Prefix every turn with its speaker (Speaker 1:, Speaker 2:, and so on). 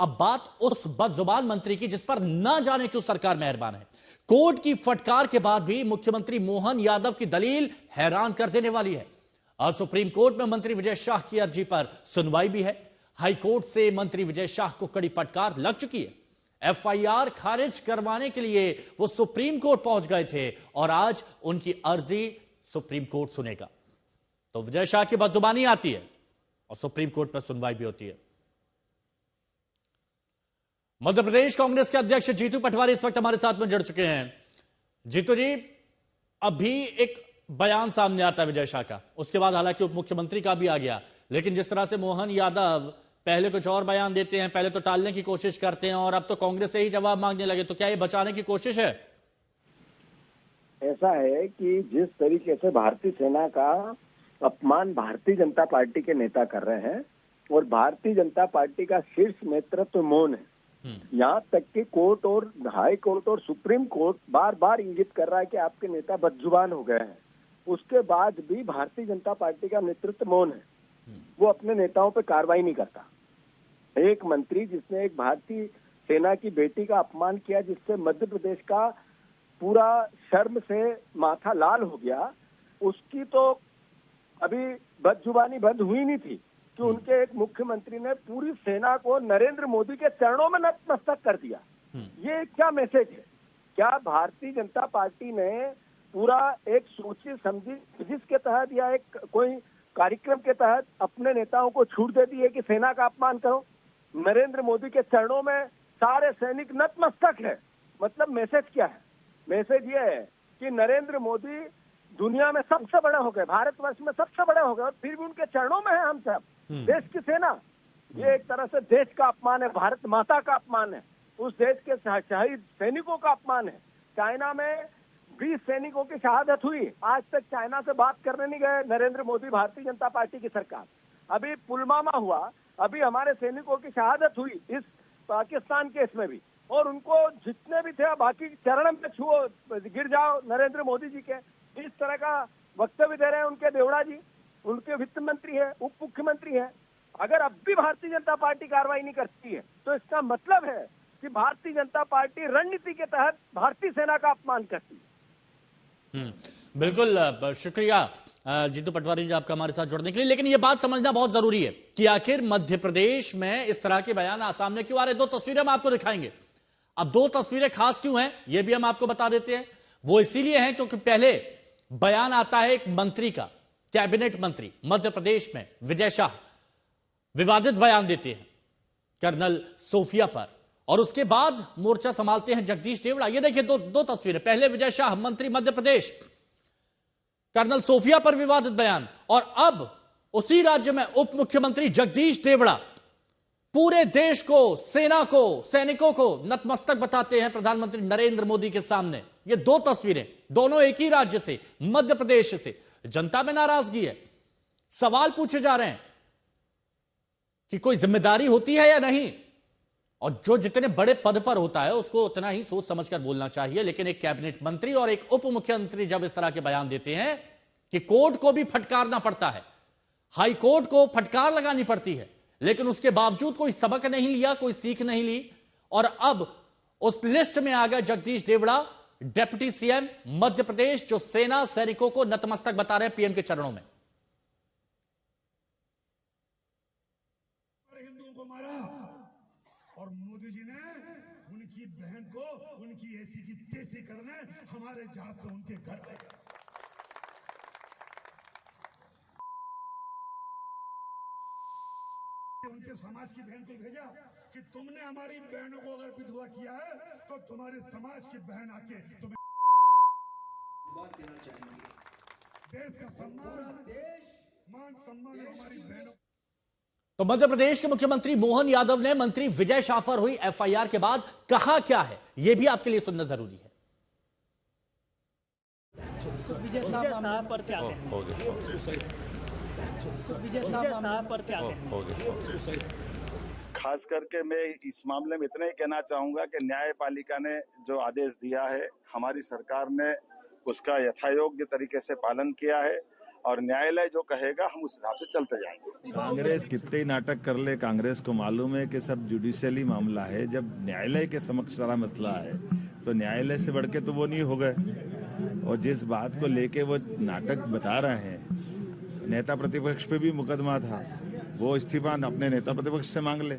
Speaker 1: अब बात उस बदजुबान मंत्री की जिस पर न जाने क्यों सरकार मेहरबान है। कोर्ट की फटकार के बाद भी मुख्यमंत्री मोहन यादव की दलील हैरान कर देने वाली है। अब सुप्रीम कोर्ट में मंत्री विजय शाह की अर्जी पर सुनवाई भी है। हाई कोर्ट से मंत्री विजय शाह को कड़ी फटकार लग चुकी है। एफआईआर खारिज करवाने के लिए वो सुप्रीम कोर्ट पहुंच गए थे और आज उनकी अर्जी सुप्रीम कोर्ट सुनेगा। तो विजय शाह की बदजुबानी आती है और सुप्रीम कोर्ट पर सुनवाई भी होती है। मध्य प्रदेश कांग्रेस के अध्यक्ष जीतू पटवारी इस वक्त हमारे साथ में जुड़ चुके हैं। जीतू जी, अभी एक बयान सामने आता है विजय शाह का, उसके बाद हालांकि उप मुख्यमंत्री का भी आ गया, लेकिन जिस तरह से मोहन यादव पहले कुछ और बयान देते हैं, पहले तो टालने की कोशिश करते हैं और अब तो कांग्रेस से ही जवाब मांगने लगे, तो क्या ये बचाने की कोशिश है?
Speaker 2: ऐसा है कि जिस तरीके से भारतीय सेना का अपमान भारतीय जनता पार्टी के नेता कर रहे हैं और भारतीय जनता पार्टी का शीर्ष नेतृत्व मौन है, यहाँ तक कि कोर्ट और हाई कोर्ट और सुप्रीम कोर्ट बार बार इंगित कर रहा है कि आपके नेता बदजुबान हो गए हैं, उसके बाद भी भारतीय जनता पार्टी का नेतृत्व मौन है। वो अपने नेताओं पे कार्रवाई नहीं करता। एक मंत्री जिसने एक भारतीय सेना की बेटी का अपमान किया, जिससे मध्य प्रदेश का पूरा शर्म से माथा लाल हो गया, उसकी तो अभी बदजुबानी बंद हुई नहीं थी कि उनके एक मुख्यमंत्री ने पूरी सेना को नरेंद्र मोदी के चरणों में नतमस्तक कर दिया। ये क्या मैसेज है? क्या भारतीय जनता पार्टी ने पूरा एक सोची समझी जिसके तहत या एक कोई कार्यक्रम के तहत अपने नेताओं को छूट दे दी है कि सेना का अपमान करो? नरेंद्र मोदी के चरणों में सारे सैनिक नतमस्तक है। मतलब मैसेज क्या है? मैसेज ये है कि नरेंद्र मोदी दुनिया में सबसे बड़े हो गए, भारतवर्ष में सबसे बड़े हो गए और फिर भी उनके चरणों में है हम सब, देश की सेना। ये एक तरह से देश का अपमान है, भारत माता का अपमान है, उस देश के शहीद सैनिकों का अपमान है। चाइना में 20 सैनिकों की शहादत हुई, आज तक चाइना से बात करने नहीं गए नरेंद्र मोदी, भारतीय जनता पार्टी की सरकार। अभी पुलवामा हुआ, अभी हमारे सैनिकों की शहादत हुई इस पाकिस्तान केस में भी, और उनको जितने भी थे बाकी चरण में छुओ गिर जाओ नरेंद्र मोदी जी के, इस तरह का वक्तव्य दे रहे हैं उनके देवड़ा जी, उनके वित्त मंत्री है, उप मुख्यमंत्री है। अगर अब भी भारतीय जनता पार्टी कार्रवाई नहीं करती है तो इसका मतलब है कि भारतीय जनता पार्टी रणनीति के तहत भारतीय सेना का अपमान करती है।
Speaker 1: बिल्कुल, शुक्रिया जीतू पटवारी जी आपका हमारे साथ जुड़ने के लिए। लेकिन यह बात समझना बहुत जरूरी है कि आखिर मध्य प्रदेश में इस तरह के बयान सामने क्यों आ रहे। दो तस्वीरें हम आपको दिखाएंगे। अब दो तस्वीरें खास क्यों हैं यह भी हम आपको बता देते हैं। वो इसीलिए हैं क्योंकि पहले बयान आता है एक मंत्री का, कैबिनेट मंत्री मध्य प्रदेश में विजय शाह विवादित बयान देते हैं कर्नल सोफिया पर, और उसके बाद मोर्चा संभालते हैं जगदीश देवड़ा। ये देखिए दो तस्वीरें, पहले विजय शाह मंत्री मध्य प्रदेश, कर्नल सोफिया पर विवादित बयान, और अब उसी राज्य में उप मुख्यमंत्री जगदीश देवड़ा पूरे देश को, सेना को, सैनिकों को नतमस्तक बताते हैं प्रधानमंत्री नरेंद्र मोदी के सामने। ये दो तस्वीरें, दोनों एक ही राज्य से, मध्य प्रदेश से। जनता में नाराजगी है, सवाल पूछे जा रहे हैं कि कोई जिम्मेदारी होती है या नहीं, और जो जितने बड़े पद पर होता है उसको उतना ही सोच समझकर बोलना चाहिए। लेकिन एक कैबिनेट मंत्री और एक उप मुख्यमंत्री जब इस तरह के बयान देते हैं कि कोर्ट को भी फटकारना पड़ता है, हाई कोर्ट को फटकार लगानी पड़ती है, लेकिन उसके बावजूद कोई सबक नहीं लिया, कोई सीख नहीं ली, और अब उस लिस्ट में आ गया जगदीश देवड़ा, डिप्टी सीएम मध्य प्रदेश, जो सेना सैनिकों को नतमस्तक बता रहे हैं पीएम के चरणों में।
Speaker 3: हिंदुओं को मारा और मोदी जी ने उनकी बहन को उनकी ऐसी की तैसी करने हमारे जहाज से उनके घर ले गए। उनके समाज की बहन को भेजा कि तुमने हमारी बहनों को अगर विधवा किया है तो तुम्हारे समाज की बहन आके तुम्हें बात देना चाहेंगे। देश का सम्मान, देश मान सम्मान हमारी बहनों।
Speaker 1: तो मध्य प्रदेश के मुख्यमंत्री मोहन यादव ने मंत्री विजय शाह पर हुई एफआईआर के बाद कहा क्या है, यह भी आपके लिए सुनना जरूरी है।
Speaker 4: विजय शाह पर क्या
Speaker 5: खास करके मैं इस मामले में इतना ही कहना चाहूंगा कि न्यायपालिका ने जो आदेश दिया है, हमारी सरकार ने उसका यथायोग्य तरीके से पालन किया है। और न्यायालय जो कहेगा हम उस हिसाब से चलते जाएंगे।
Speaker 6: कांग्रेस कितने ही नाटक कर ले, कांग्रेस को मालूम है कि सब जुडिशियली मामला है। जब न्यायालय के समक्ष सारा मसला है तो न्यायालय से बढ़ के तो वो नहीं हो गए। और जिस बात को लेके वो नाटक बता रहे हैं, नेता प्रतिपक्ष पे भी मुकदमा था, वो इस्तीफा अपने नेता प्रतिपक्ष से मांग ले।